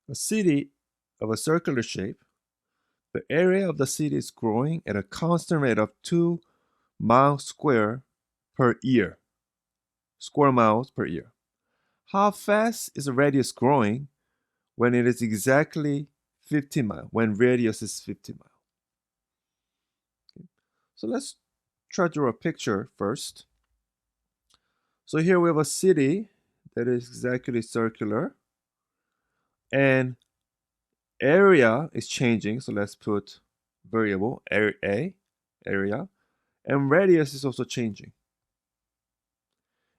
A city of a circular shape, the area of the city is growing at a constant rate of 2 miles square per year. Square miles per year. How fast is the radius growing when it is exactly 15 miles, when radius is 15 miles? Okay. So let's try to draw a picture first. So here we have a city that is exactly circular, and area is changing. So let's put variable A, area, and radius is also changing.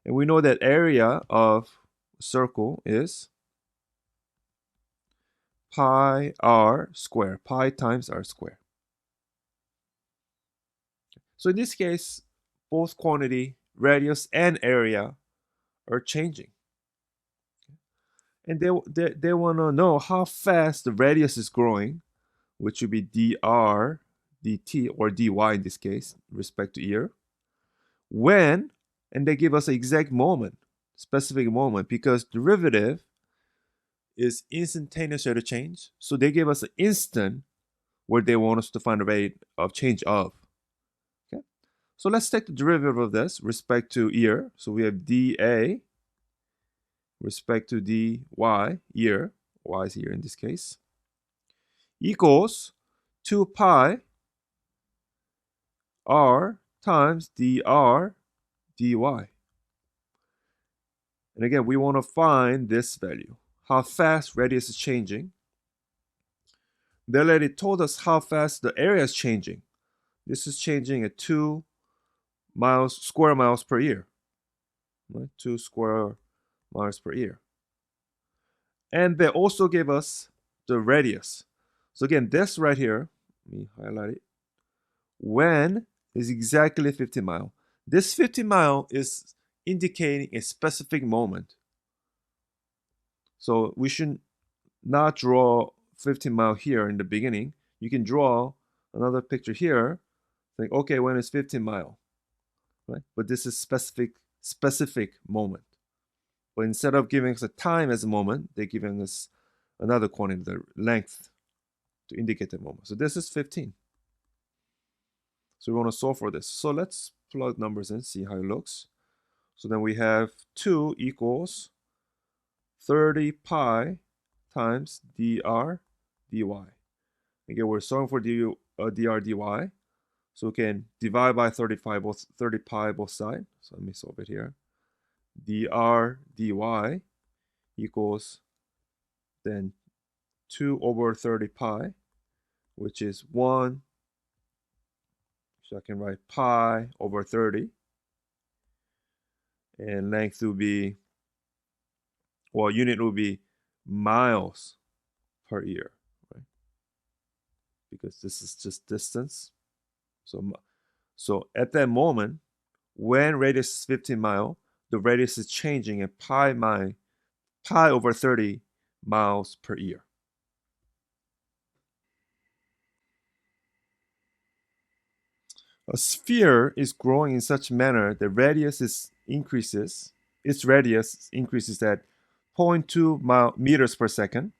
And we know that area of a circle is pi r square, pi times r square. So in this case, both quantity, radius, and area are changing. And they want to know how fast the radius is growing, which would be dr, dt, or dy in this case, respect to year. When, and they give us an exact moment, specific moment, because derivative is instantaneous rate of change. So they give us an instant where they want us to find a rate of change of. Okay. So let's take the derivative of this respect to year. So we have dA respect to dy, year, y is here in this case, equals 2 pi r times dr dy. And again, we want to find this value, how fast radius is changing. They already told us how fast the area is changing. This is changing at 2 square miles per year. Right? 2 square miles per year. And they also gave us the radius. So again, this right here, let me highlight it. When is exactly 50 miles. This 50 miles is indicating a specific moment. So we should not draw 15 miles here in the beginning. You can draw another picture here. Think, okay, when it's 15 miles, right? But this is specific moment. But instead of giving us a time as a moment, they're giving us another quantity, the length, to indicate the moment. So this is 15. So we want to solve for this. So let's plug numbers in, see how it looks. So then we have 2 equals 30 pi times dr dy. Again, we're solving for dr dy. So we can divide by 30 pi both sides. So let me solve it here. Dr dy equals then 2 over 30 pi, which is 1. So I can write pi over 30. And length will be, well, unit will be miles per year, right? Because this is just distance. So at that moment, when radius is 15 miles, the radius is changing at pi over 30 miles per year. A sphere is growing in such manner that its radius increases at 0.2 meters per second.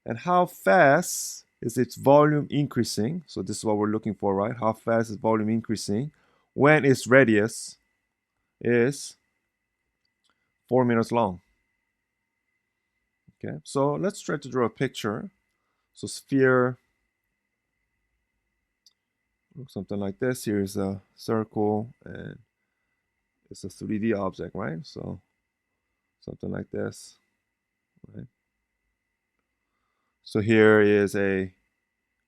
And how fast is its volume increasing? So this is what we're looking for, right? How fast is volume increasing when its radius is 4 meters long? Okay, so let's try to draw a picture. So sphere looks something like this. Here's a circle and it's a 3D object, right? So something like this, right? So here is a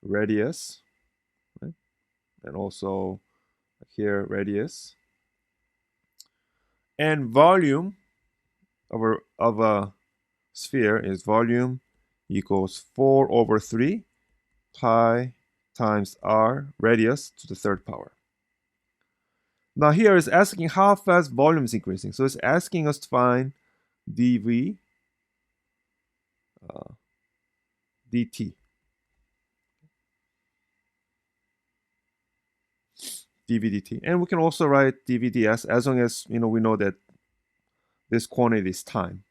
radius, right? And also here radius. And volume of a sphere is volume equals 4 over 3 pi times r radius to the third power. Now here is asking how fast volume is increasing. So it's asking us to find dv dt. dv dt. And we can also write dv ds as long as we know that this quantity is time.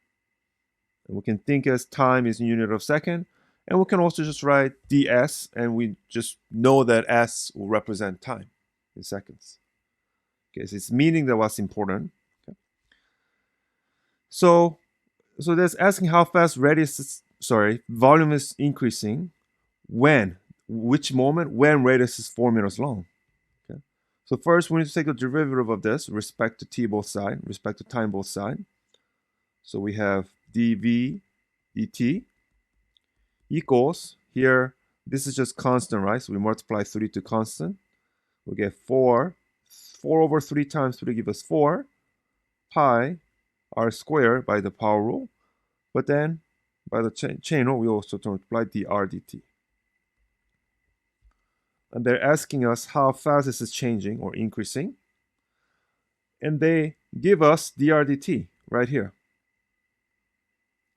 And we can think as time is in unit of second. And we can also just write ds, and we just know that s will represent time in seconds. Okay, so it's meaning that what's important. Okay. So that's asking how fast volume is increasing when, which moment, when radius is 4 meters long. Okay. So first we need to take the derivative of this, respect to t both side, respect to time both side. So we have dv dt equals, here, this is just constant, right? So we multiply 3 to constant. We get 4. 4 over 3 times 3 gives us 4 pi r squared by the power rule. But then by the chain rule, we also multiply dr dt. And they're asking us how fast this is changing or increasing. And they give us dr dt right here.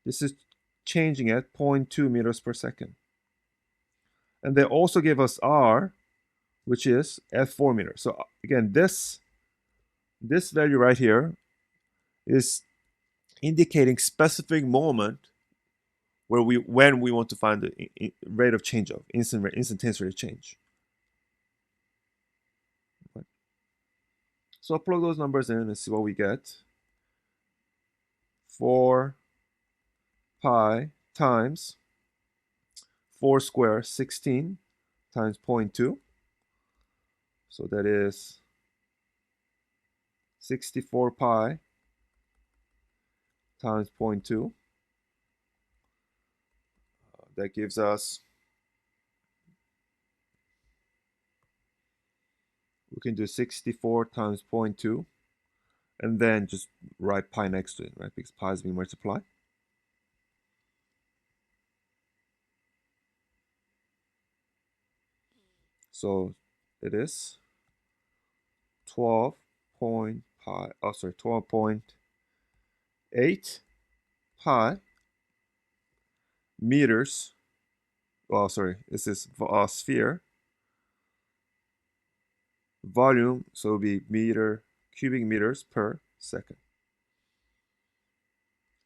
This is changing at 0.2 meters per second. And they also give us r, which is at 4 meters. So again, this value right here is indicating specific moment when we want to find the rate of change of instantaneous rate of change. Right. So I'll plug those numbers in and see what we get. 4 pi times 4 squared, 16 times 0.2. So that is 64 pi times 0.2. That gives us, we can do 64 times 0.2 and then just write pi next to it, right? Because pi is being multiplied. So it is 12.8 pi meters. Oh, sorry, this is sphere volume, so it'll be cubic meters per second.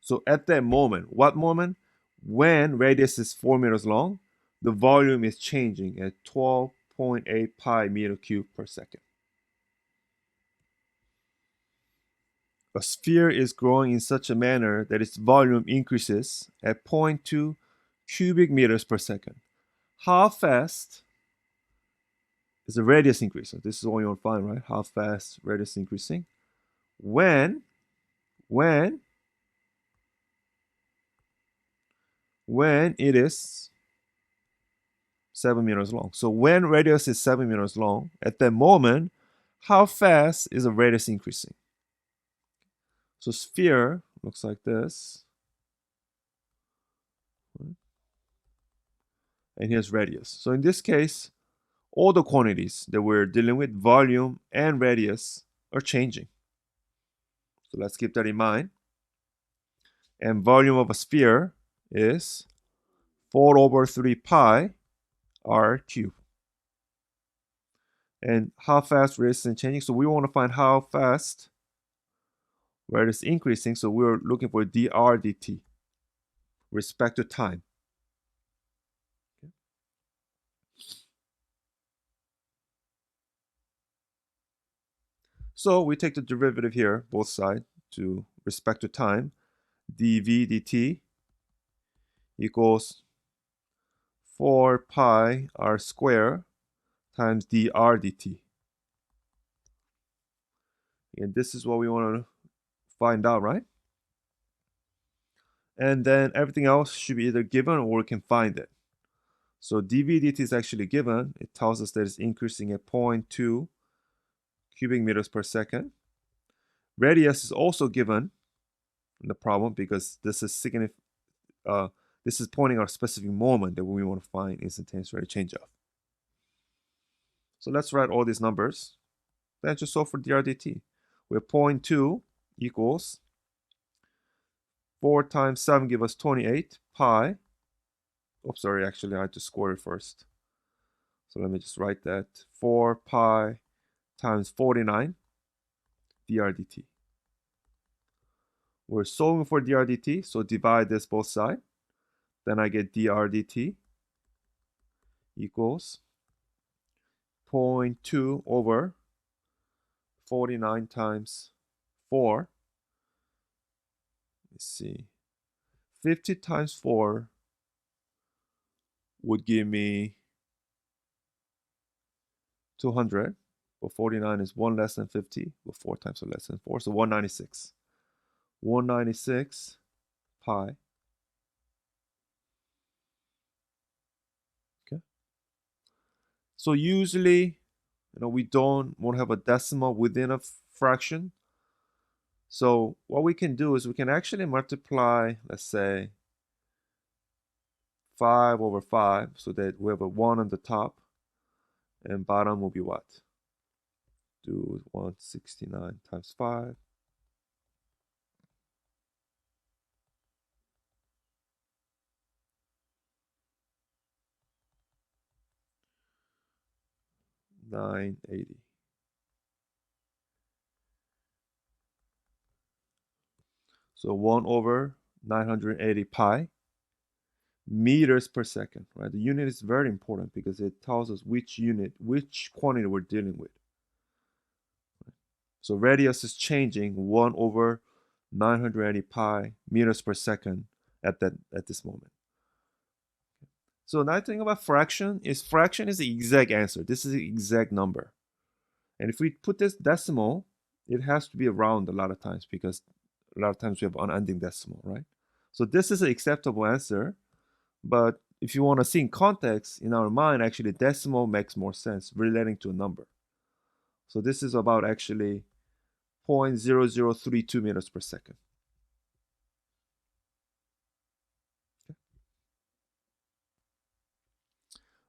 So at that moment, what moment? When radius is 4 meters long, the volume is changing at 12.8 pi meter cube per second. A sphere is growing in such a manner that its volume increases at 0.2 cubic meters per second. How fast is the radius increase? So this is what you want to find, right? How fast radius increasing? When it is 7 meters long. So when radius is 7 meters long, at that moment, how fast is the radius increasing? So sphere looks like this. And here's radius. So in this case, all the quantities that we're dealing with, volume and radius, are changing. So let's keep that in mind. And volume of a sphere is 4 over 3 pi r cubed. And how fast radius is changing? So we want to find how fast radius is increasing. So we're looking for dr dt, respect to time. Okay. So we take the derivative here, both sides, to respect to time. dv dt equals 4 pi r squared times dr dt. And this is what we want to find out, right? And then everything else should be either given or we can find it. So dv dt is actually given. It tells us that it's increasing at 0.2 cubic meters per second. Radius is also given in the problem because this is pointing out a specific moment that we want to find instantaneous rate of change of. So let's write all these numbers. Then just solve for dr dt. Where 0.2 equals 4 times 7 gives us 28 pi. Oops, sorry, actually I had to square it first. So let me just write that. 4 pi times 49 dr dt. We're solving for dr dt, so divide this both sides. Then I get dr dt equals 0.2 over 49 times 4. Let's see. 50 times 4 would give me 200. But 49 is 1 less than 50. But 4 times are less than 4. So 196. 196 pi. Okay. So usually, we don't want to have a decimal within a fraction. So what we can do is we can actually multiply, let's say, 5 over 5, so that we have a 1 on the top, and bottom will be what? Do 169 times 5. $980. So 1 over 980 pi meters per second, right? The unit is very important because it tells us which quantity we're dealing with. So radius is changing 1 over 980 pi meters per second at this moment. So another thing about fraction is the exact answer. This is the exact number. And if we put this decimal, it has to be around a lot of times because a lot of times we have unending decimal, right? So this is an acceptable answer. But if you want to see in context, in our mind, actually decimal makes more sense relating to a number. So this is about actually 0.0032 meters per second.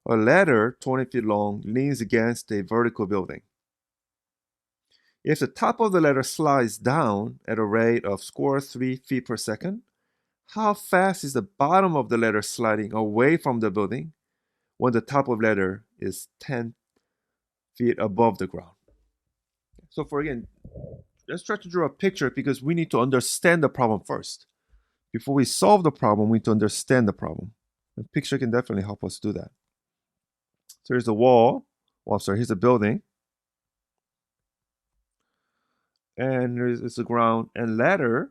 A ladder 20 feet long leans against a vertical building. If the top of the ladder slides down at a rate of 3 feet per second, how fast is the bottom of the ladder sliding away from the building when the top of the ladder is 10 feet above the ground? So let's try to draw a picture because we need to understand the problem first. Before we solve the problem, we need to understand the problem. The picture can definitely help us do that. So here's the wall. Here's the building. And here's the ground. And ladder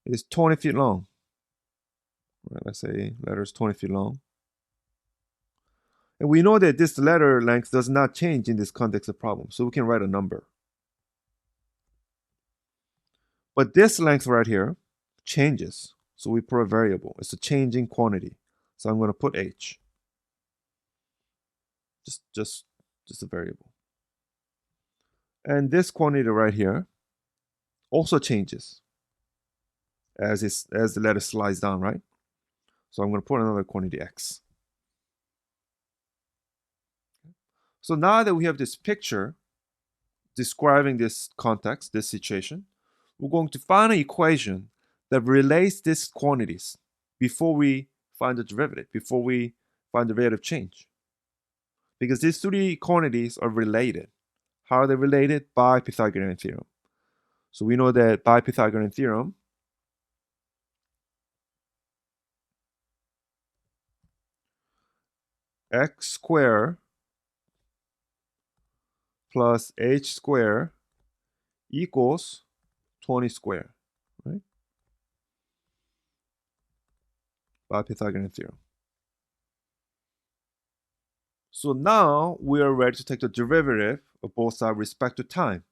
is 20 feet long. Right, let's say ladder is 20 feet long. And we know that this ladder length does not change in this context of problem. So we can write a number. But this length right here changes. So we put a variable. It's a changing quantity. So I'm going to put h. Just a variable. And this quantity right here also changes as the ladder slides down, right? So I'm going to put another quantity x. So now that we have this picture describing this context, this situation, we're going to find an equation that relates these quantities before we find the derivative, before we find the rate of change. Because these three quantities are related. How are they related? By Pythagorean theorem. So we know that by Pythagorean theorem, x squared plus h squared equals 20 squared, right? By Pythagorean theorem. So now we are ready to take the derivative of both sides with respect to time.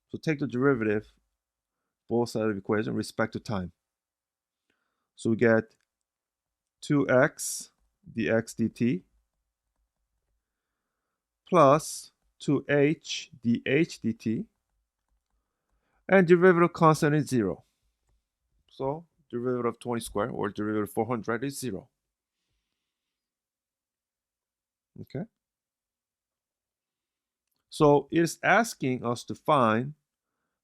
So take the derivative, both sides of the equation, with respect to time. So we get 2x dx dt plus 2h dh dt, and derivative constant is 0. So derivative of 20 squared or derivative of 400 is 0. Okay. So it's asking us to find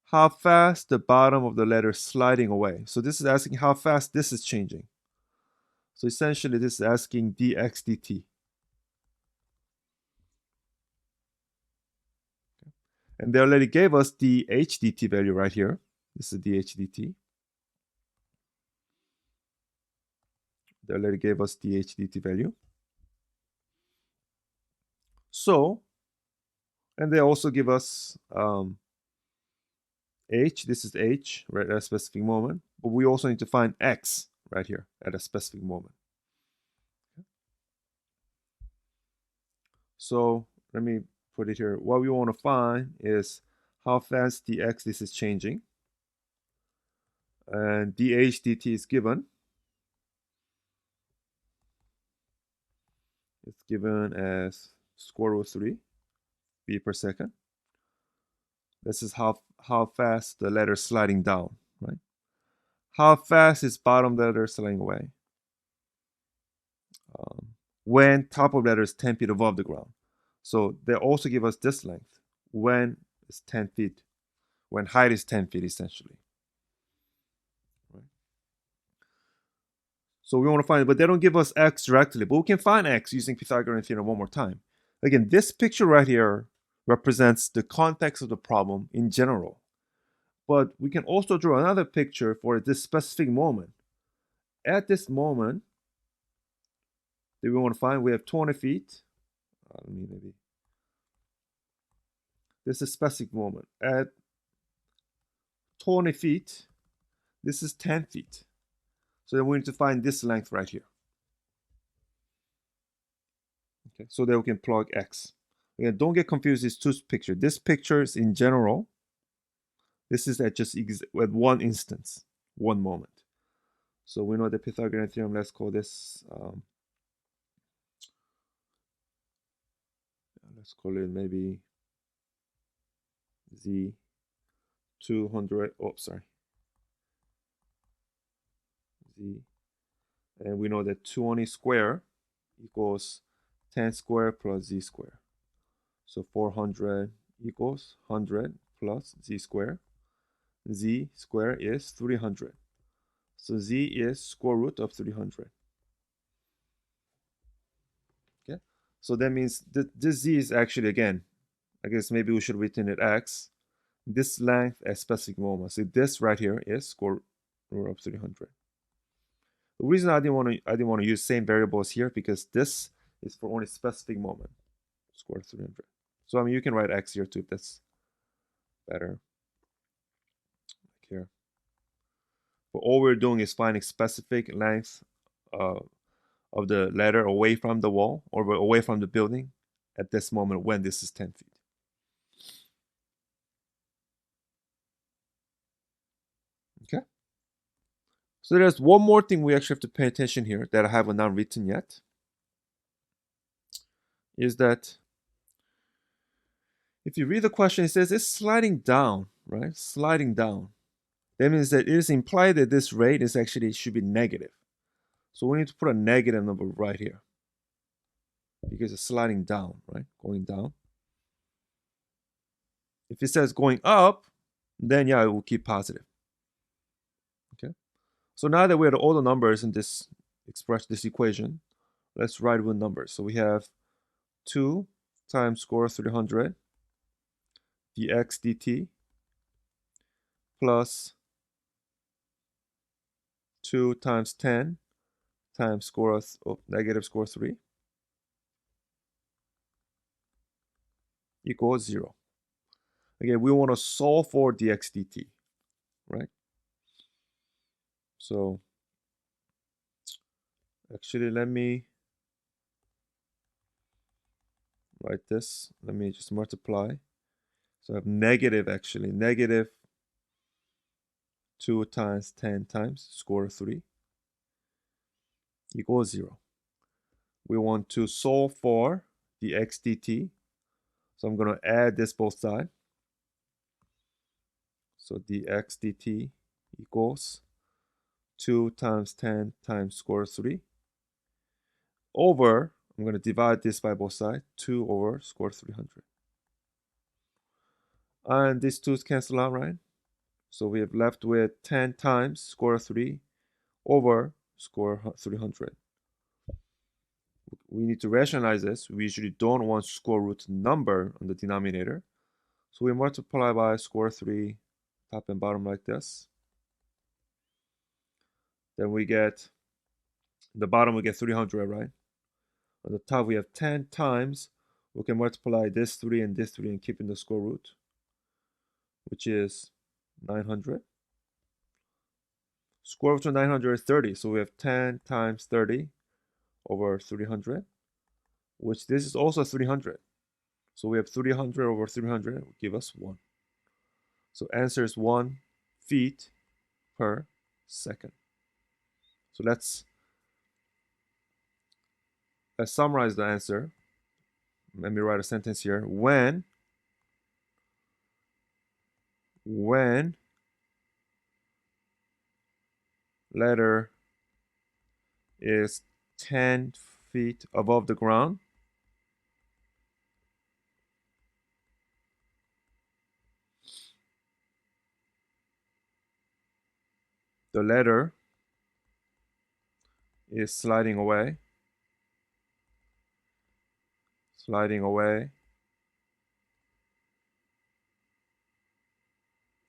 how fast the bottom of the ladder is sliding away. So this is asking how fast this is changing. So essentially this is asking dx dt. And they already gave us the h dt value right here. This is dH dt. They already gave us dH dt value. So, and they also give us h. This is h, right, at a specific moment. But we also need to find x right here at a specific moment. So let me put it here. What we want to find is how fast dx this is changing. And dH dt is given. It's given as square root 3 feet per second. This is how fast the letter is sliding down, right? How fast is bottom letter sliding away? When top of letter is 10 feet above the ground. So they also give us this length when it's 10 feet, when height is 10 feet essentially. Right? So we want to find it, but they don't give us x directly, but we can find x using Pythagorean theorem one more time. Again, this picture right here represents the context of the problem in general. But we can also draw another picture for this specific moment. At this moment that we want to find, we have 20 feet. Maybe this is a specific moment. At 20 feet, this is 10 feet. So then we need to find this length right here. Okay, so that we can plug x. Again, don't get confused these two pictures. This picture is in general. This is at just at one instance, one moment. So we know the Pythagorean theorem. Let's call this, let's call it maybe z 200. Oh, sorry. Z, and we know that 20 square equals 10 square plus z square. So 400 equals 100 plus z square. Z square is 300. So z is square root of 300. Okay, so that means that this z is actually, again, I guess maybe we should written it x. This length at specific moment. So this right here is square root of 300. The reason I didn't want to use same variables here because this is for only specific moment, square 300. So I mean you can write x here too if that's better. Like here. But all we're doing is finding specific length of the letter away from the wall or away from the building at this moment when this is 10 feet. Okay. So there's one more thing we actually have to pay attention here that I have not written yet. Is that if you read the question, it says it's sliding down, right? Sliding down. That means that it is implied that this rate is actually should be negative. So we need to put a negative number right here because it's sliding down, right? Going down. If it says going up, then yeah, it will keep positive. Okay. So now that we have all the numbers in this this equation, let's write with numbers. So we have 2 times square 300 dx dt plus 2 times 10 times square negative square 3 equals 0. Again, we want to solve for dx dt, right? So actually, let me write this. Let me just multiply. So I have negative, actually, negative 2 times 10 times square 3 equals 0. We want to solve for dx dt. So I'm going to add this both sides. So dx dt equals 2 times 10 times square 3 over, I'm going to divide this by both sides, 2 over square 300. And these 2's cancel out, right? So we have left with 10 times square 3 over square 300. We need to rationalize this. We usually don't want square root number on the denominator. So we multiply by square 3 top and bottom like this. Then we get, the bottom we get 300, right? On the top we have 10 times, we can multiply this 3 and this 3 and keep in the square root, which is 900. Square root of 900 is 30, so we have 10 times 30 over 300, which this is also 300. So we have 300 over 300 will give us 1. So answer is 1 feet per second. So let's summarize the answer. Let me write a sentence here. When letter is 10 feet above the ground, the letter is sliding away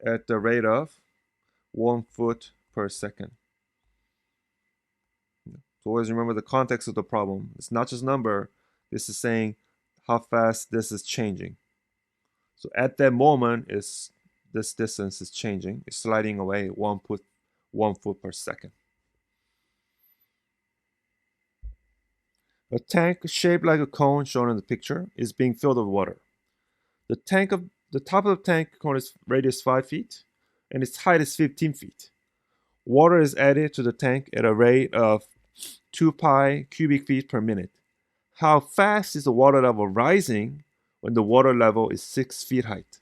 at the rate of 1 foot per second. So always remember the context of the problem. It's not just number. This is saying how fast this is changing. So at that moment, this distance is changing. It's sliding away 1 foot per second. A tank shaped like a cone shown in the picture is being filled with water. The top of the tank cone is radius 5 feet and its height is 15 feet. Water is added to the tank at a rate of 2 pi cubic feet per minute. How fast is the water level rising when the water level is 6 feet height?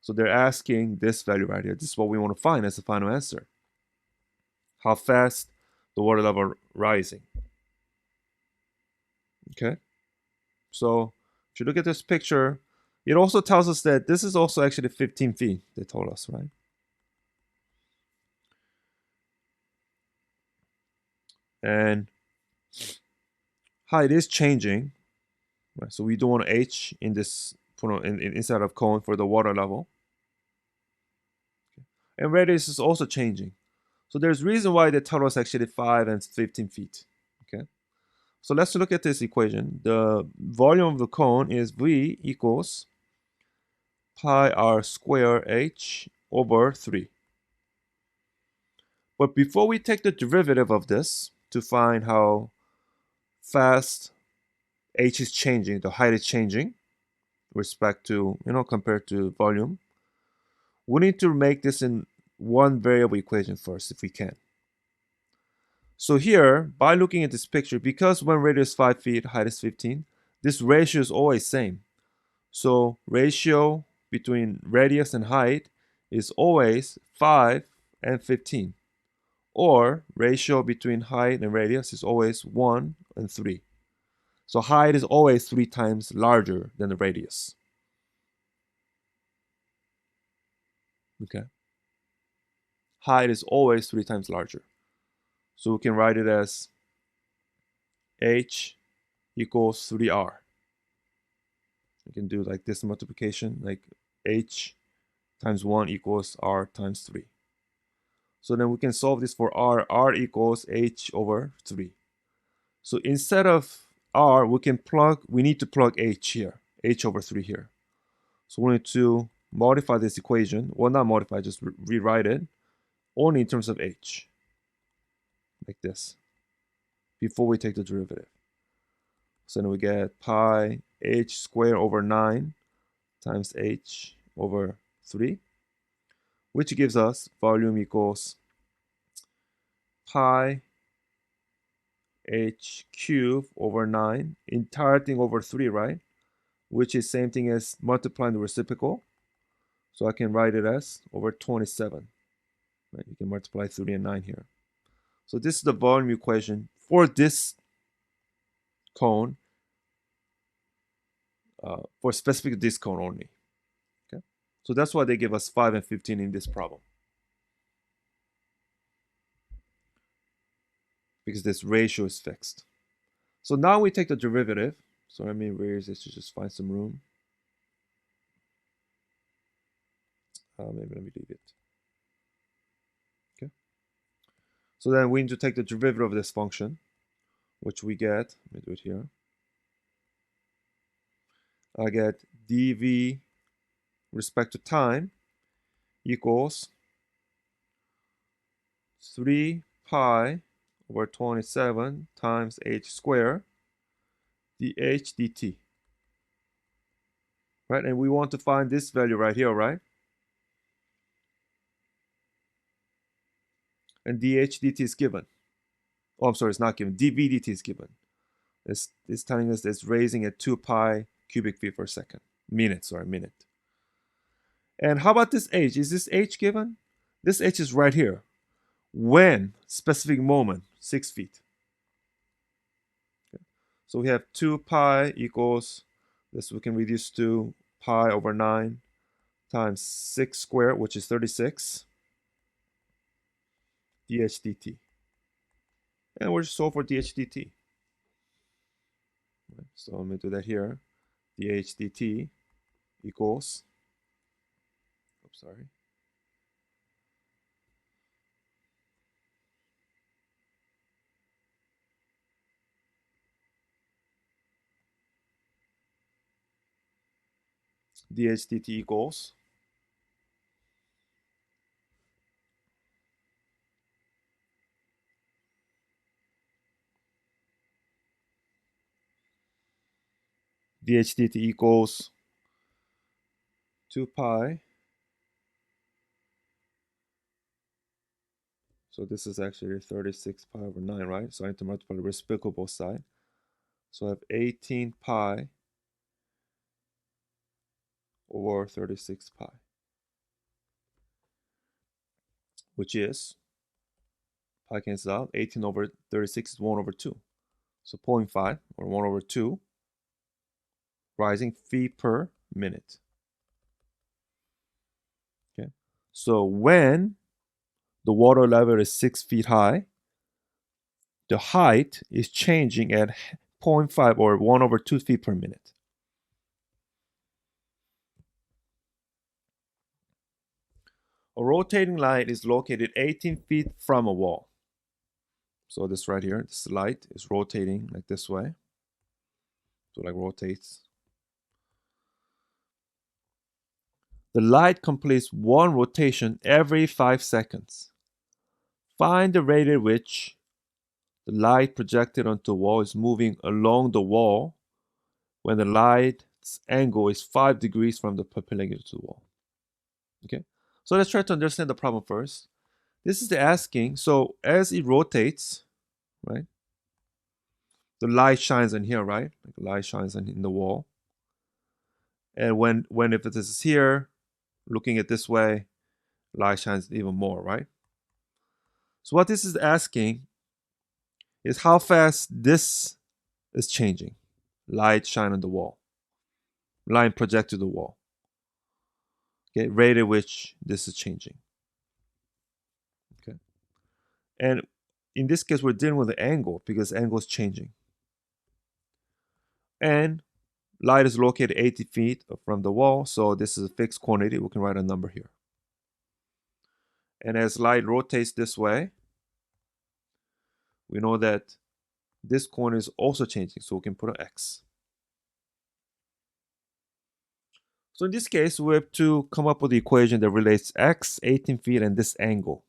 So they're asking this value right here. This is what we want to find as the final answer. How fast the water level rising. Okay. So if you look at this picture, it also tells us that this is also actually 15 feet, they told us, right? And height is changing, right? So we do want h in this inside of cone for the water level. Okay. And radius is also changing. So there's reason why they tell us actually 5 and 15 feet. Okay. So let's look at this equation. The volume of the cone is V equals pi r square h over 3. But before we take the derivative of this to find how fast h is changing, the height is changing with respect to, compared to volume, we need to make this in one variable equation first if we can. So here, by looking at this picture, because when radius is 5 feet, height is 15, this ratio is always same. So ratio between radius and height is always 5 and 15. Or ratio between height and radius is always 1 and 3. So height is always 3 times larger than the radius. Okay. Height is always 3 times larger. So we can write it as h equals 3r. You can do like this multiplication, like h times 1 equals r times 3. So then we can solve this for r. R equals h over 3. So instead of r, we need to plug h here, h over 3 here. So we need to modify this equation. Well, not modify, just rewrite it only in terms of h, like this, before we take the derivative. So then we get pi h squared over 9 times h over 3, which gives us volume equals pi h cubed over 9, entire thing over 3, right? Which is same thing as multiplying the reciprocal. So I can write it as over 27. Right? You can multiply 3 and 9 here. So this is the volume equation for this cone, for specific this cone only. Okay, so that's why they give us 5 and 15 in this problem, because this ratio is fixed. So now we take the derivative. So let me erase this to just find some room. Maybe let me leave it. So then we need to take the derivative of this function, which we get, let me do it here. I get dv respect to time equals 3 pi over 27 times h squared dh dt. Right, and we want to find this value right here, right? And dh dt is given. Oh, I'm sorry, it's not given. dv dt is given. It's telling us it's raising at 2 pi cubic feet per second. Minute. And how about this h? Is this h given? This h is right here. When? Specific moment, 6 feet. Okay. So we have 2 pi equals, this we can reduce to pi over 9 times 6 squared, which is 36, dh dt. And we're just solve for dh dt. So let me do that here. dh dt equals, oops, sorry. dh dt equals dh dt equals 2 pi. So this is actually 36 pi over 9, right? So I need to multiply the reciprocal both sides. So I have 18 pi over 36 pi, which is, pi cancels out, 18 over 36 is 1 over 2. So 0.5 or 1 over 2 rising feet per minute. Okay. So when the water level is 6 feet high, the height is changing at 0.5 or 1 over 2 feet per minute. A rotating light is located 18 feet from a wall. So this right here, this light is rotating like this way. So like rotates. The light completes one rotation every 5 seconds. Find the rate at which the light projected onto the wall is moving along the wall when the light's angle is 5 degrees from the perpendicular to the wall. Okay, so let's try to understand the problem first. This is the asking, so as it rotates, right, the light shines in here, right? Like the light shines in the wall. And when if it is here, looking at this way, light shines even more, right? So what this is asking is how fast this is changing. Light shine on the wall. Light project to the wall. Okay, rate at which this is changing. Okay. And in this case, we're dealing with the angle because angle is changing. And light is located 80 feet from the wall, so this is a fixed quantity. We can write a number here. And as light rotates this way, we know that this corner is also changing, so we can put an X. So in this case, we have to come up with the equation that relates X, 18 feet, and this angle.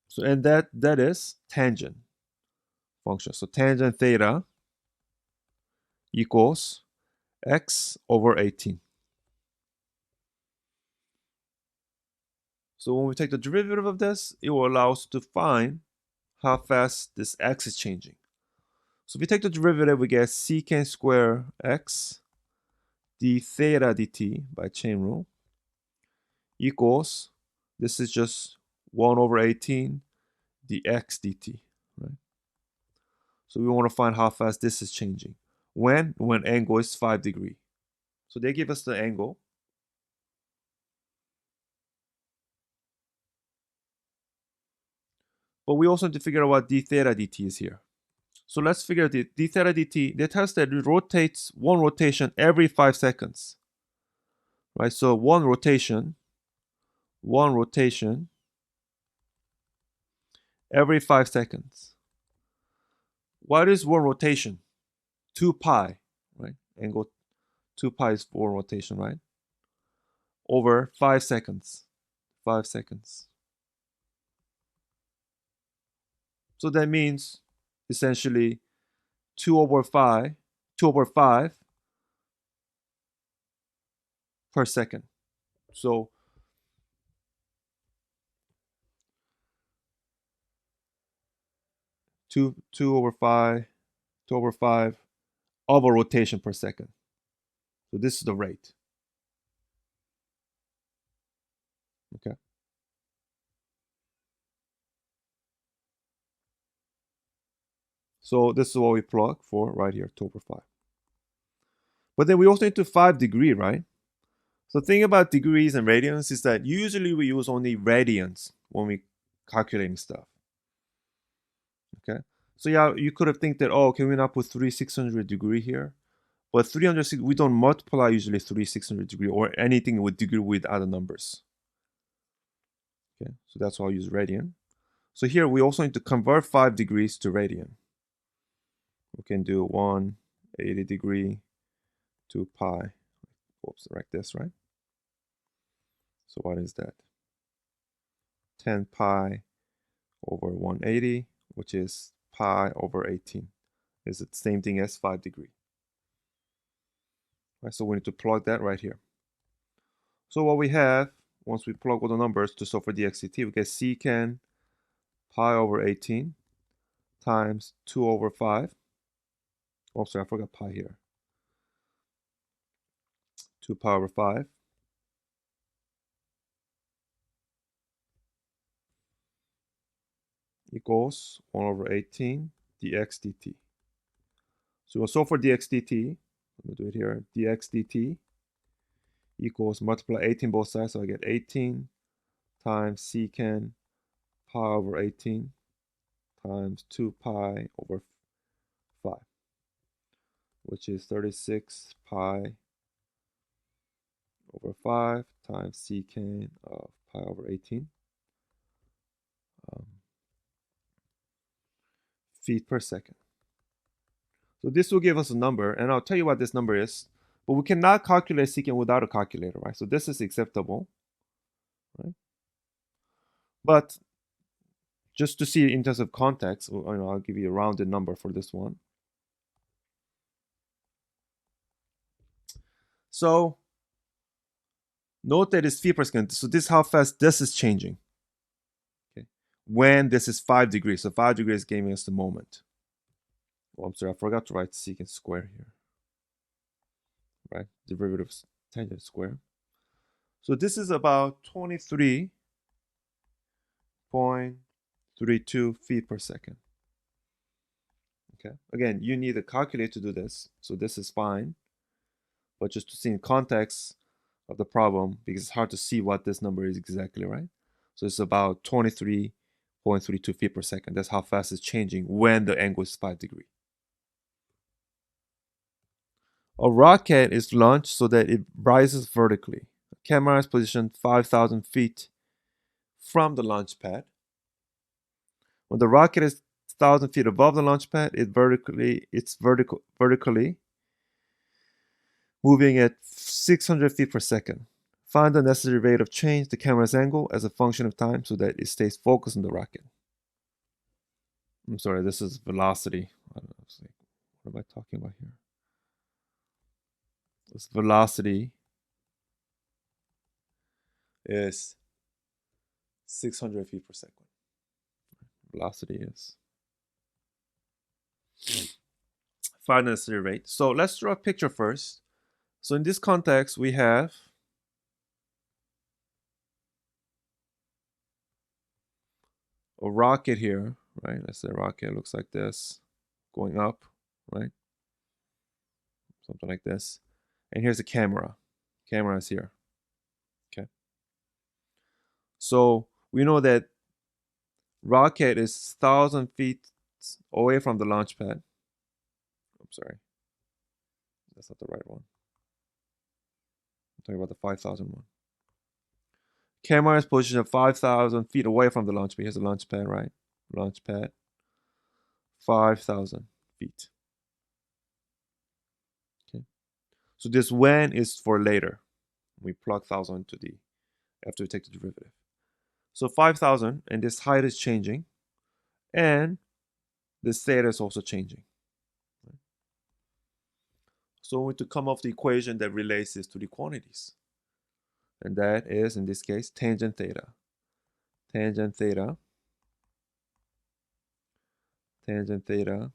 So, and that is tangent function. So tangent theta equals X over 18. So when we take the derivative of this, it will allow us to find how fast this X is changing. So if we take the derivative, we get secant square X d theta dt by chain rule equals, this is just 1 over 18 dx dt, right? So we want to find how fast this is changing. When angle is 5 degrees. So they give us the angle. But we also need to figure out what d theta dt is here. So let's figure out the d theta dt. They tell us that it rotates one rotation every 5 seconds. Right? So one rotation every 5 seconds. What is one rotation? 2 pi, right? Angle 2 pi is one rotation, right? Over 5 seconds. 5 seconds. So that means essentially 2 over 5 per second. So two over five of a rotation per second. So this is the rate. Okay. So this is what we plug for right here, 2 over 5. But then we also need to 5 degree, right? So the thing about degrees and radians is that usually we use only radians when we calculating stuff. Okay. So yeah, you could have think that, oh, can we not put 3,600 degree here? But 300, we don't multiply usually 3,600 degree or anything with degree with other numbers. Okay, so that's why I use radian. So here we also need to convert 5 degrees to radian. We can do 180 degree to pi. Oops, like this, right? So what is that? 10 pi over 180, which is pi over 18. Is the same thing as 5 degree. Right, so we need to plug that right here. So what we have, once we plug all the numbers to solve for dxdt, we get secant pi over 18 times 2 over 5. Oh, sorry, I forgot pi here. 2 pi over 5 equals 1 over 18 dx dt. So we'll solve for dx dt. I'm going to do it here. Dx dt equals multiply 18 both sides. So I get 18 times secant pi over 18 times 2 pi over 5, which is 36 pi over 5 times secant of pi over 18 feet per second. So this will give us a number, and I'll tell you what this number is. But we cannot calculate secant without a calculator, right? So this is acceptable, right? But just to see in terms of context, I'll give you a rounded number for this one. So note that it's feet per second. So this is how fast this is changing. Okay, when this is 5 degrees. So 5 degrees giving us the moment. Oh, I'm sorry, I forgot to write secant square here. Right, derivative of tangent square. So this is about 23.32 feet per second. Okay, again, you need a calculator to do this, so this is fine. But just to see in context of the problem, because it's hard to see what this number is exactly, right? So it's about 23.32 feet per second. That's how fast it's changing when the angle is 5 degrees. A rocket is launched so that it rises vertically. A camera is positioned 5,000 feet from the launch pad. When the rocket is 1,000 feet above the launch pad, it's vertically moving at 600 feet per second. Find the necessary rate of change the camera's angle as a function of time so that it stays focused on the rocket. I'm sorry, this is velocity. What am I talking about here? This velocity is 600 feet per second. Velocity is. Find the necessary rate. So let's draw a picture first. So in this context, we have a rocket here, right? Let's say a rocket looks like this, going up, right? Something like this. And here's a camera. Camera is here. Okay. So we know that rocket is 1,000 feet away from the launch pad. I'm sorry. That's not the right one. I'm talking about the 5,000 one. Camera is positioned 5,000 feet away from the launch pad. Here's the launch pad, right? launch pad, 5,000 feet. Okay. So this when is for later. We plug 1,000 into the, after we take the derivative. So 5,000, and this height is changing, and this theta is also changing. So we need to come up with the equation that relates this to the quantities. And that is, in this case, tangent theta. Tangent theta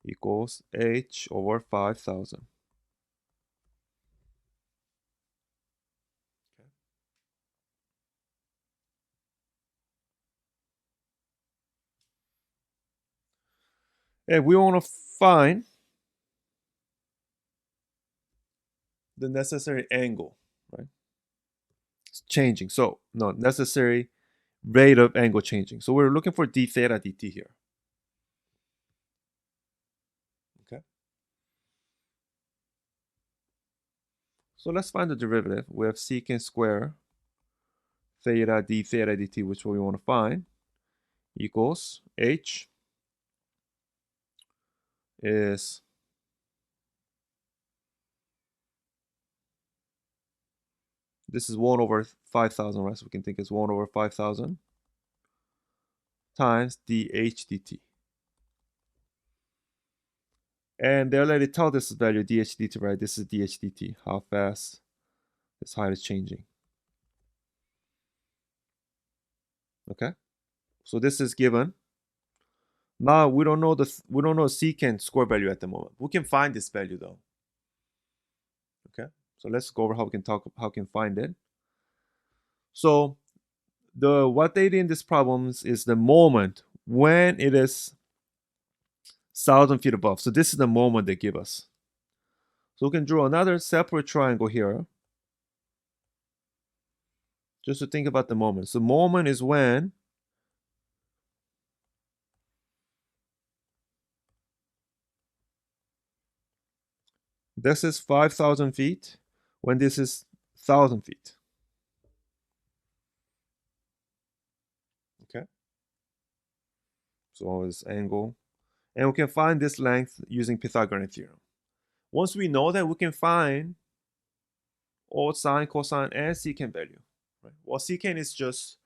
equals h over 5,000. Okay. And we want to find the necessary angle, right? It's changing. So, no, necessary rate of angle changing. So we're looking for d theta dt here. Okay. So let's find the derivative. We have secant square theta d theta dt, which we want to find, equals h is this is 1 over 5,000, right? So we can think it's 1 over 5,000 times dh dt. And they already tell this value dh dt, right? This is dh dt, how fast this height is changing. Okay, so this is given. Now we don't know secant square value at the moment. We can find this value though. Okay, so let's go over how we can find it. So what they did in this problem is the moment when it is 1,000 feet above. So this is the moment they give us. So we can draw another separate triangle here, just to think about the moment. So moment is when this is 5,000 feet, when this is 1,000 feet. Okay. So this angle. And we can find this length using Pythagorean theorem. Once we know that, we can find all sine, cosine, and secant value. Right? Well, secant is just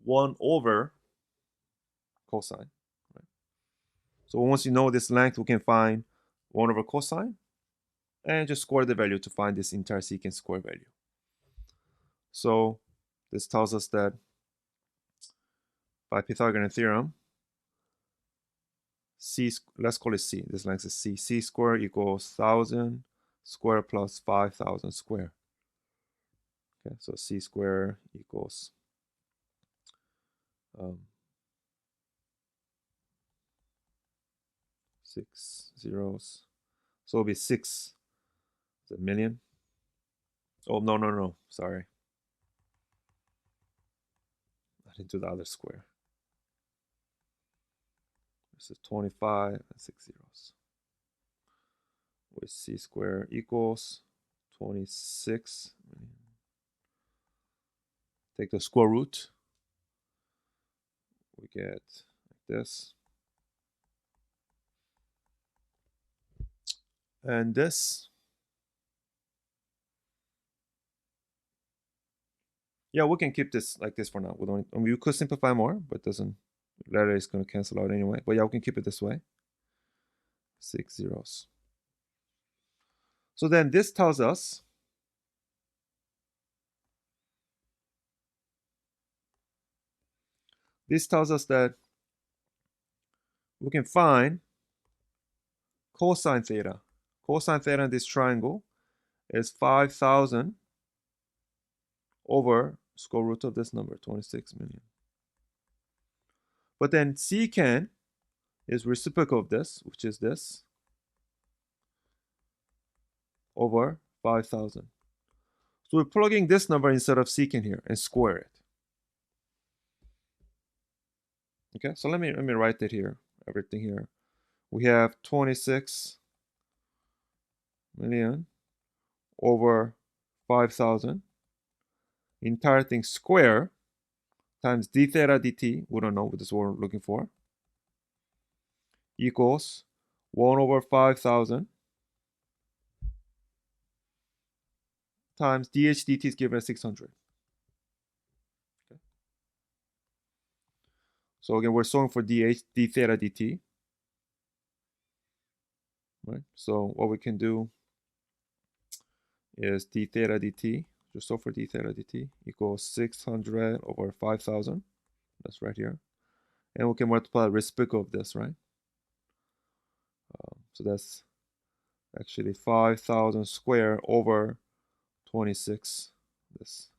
1 over cosine. Right? So once you know this length, we can find 1 over cosine and just square the value to find this entire secant square value. So this tells us that by Pythagorean theorem, let's call it c. This length is c. C squared equals 1,000 square plus 5,000 square. Okay, so c squared equals 6 zeros. So it'll be 6 million. Oh, no. Sorry. I didn't do the other square. This is 25 and 6 zeros. With c squared equals 26 million. Take the square root. We get like this. And this. Yeah, we can keep this like this for now. We could simplify more, but it doesn't. Later it's going to cancel out anyway. But yeah, we can keep it this way. 6 zeros. So then this tells us that we can find cosine theta. Cosine theta in this triangle is 5,000 over square root of this number, 26 million. But then secant is reciprocal of this, which is this, over 5,000. So we're plugging this number instead of secant here and square it. Okay, so let me write it here, everything here. We have 26 million over 5,000. Entire thing square. times d theta dt, we don't know what this is what we're looking for, equals 1 over 5,000 times dh dt is given as 600. Okay. So again, we're solving for d theta dt. Right? So what we can do is d theta dt, just solve for d theta dt, equals 600 over 5,000. That's right here. And we can multiply the reciprocal of this, right? So that's actually 5,000 squared over 26. This.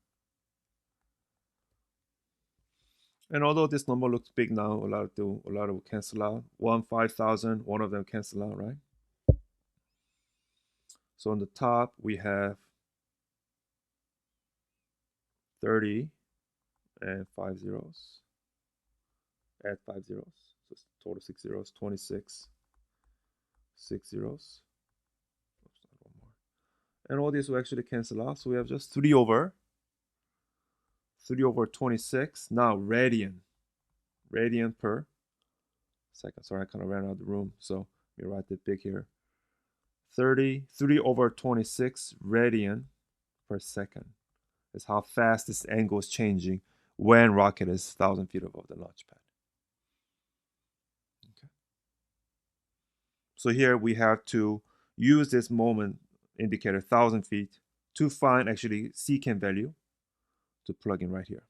And although this number looks big now, a lot will cancel out. 5,000, one of them cancel out, right? So on the top we have 30 and 5 zeros. Add 5 zeros. So it's total 6 zeros, 26. 6 zeros. Oops, one more. And all these will actually cancel out. So we have just 3 over 26. Now radian per second. Sorry, I kind of ran out of the room. So let me write it big here. 3 over 26 radian per second is how fast this angle is changing when rocket is 1,000 feet above the launch pad. Okay. So here we have to use this moment indicator 1,000 feet to find actually secant value to plug in right here.